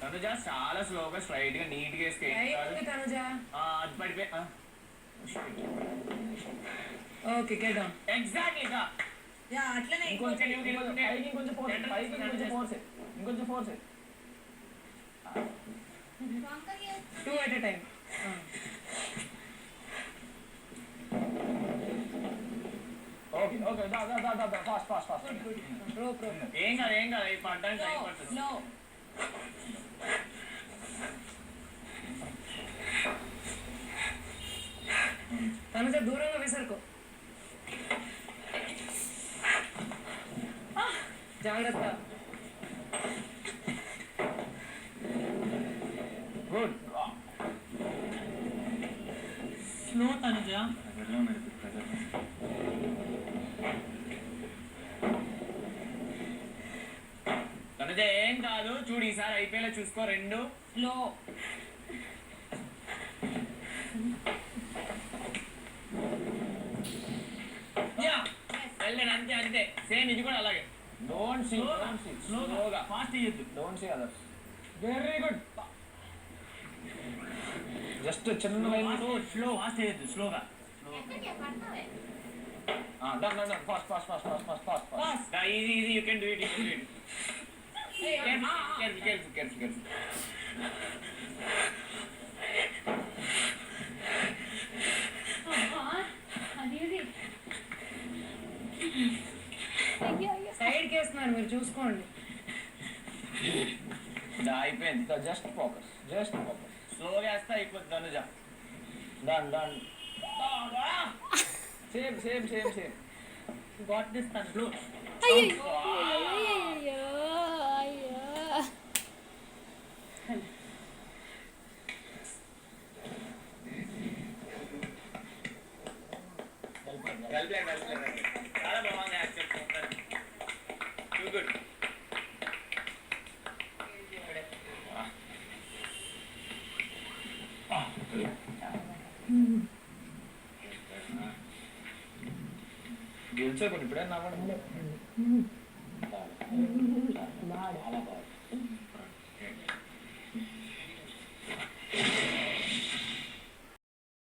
తనుజ చాలా స్లోగా స్ట్రైట్ గా నీట్ గా వేస్తే తనుజ అది పడిపోయి ఓకే గెట్ డౌన్ ఎగ్జాక్ట్లీ గా యా అట్లనే ఇంకొంచెం ఫోర్స్ ఇంకొంచెం force 2 at a time okay okay దా ఫాస్ట్ రో ఏం కాదు ఈ పడ్డానికి టైం పడుతుంది నో తనుజ దూరంగా విసరుకో జాగ్రత్త గుడ్ స్లో తనుజ తనుజ ఏం కాదు చూడు ఈసారి అయిపోయేలా చూసుకో 2 స్లో వెళ్ళండి అంతే సేమ్ ఇది కూడా అలాగే డోంట్ సీ స్లోగా ఫాస్ట్ చేయొద్దు don't see others very good just చిన్న స్లో ఫాస్ట్ చేయొద్దు స్లోగా done fast easy you can do it careful side కేస్తున్నారు మీరు చూసుకోండి అయిపోయింది జస్ట్ ఫోకస్ స్లోగా వేస్తే అయిపోతుంది Tanuja done same got this Tanuja చాలా బాగుంది యాక్చువల్ టూ గుడ్ గెలిచా కొన్ని ఇప్పుడే నవ్వండి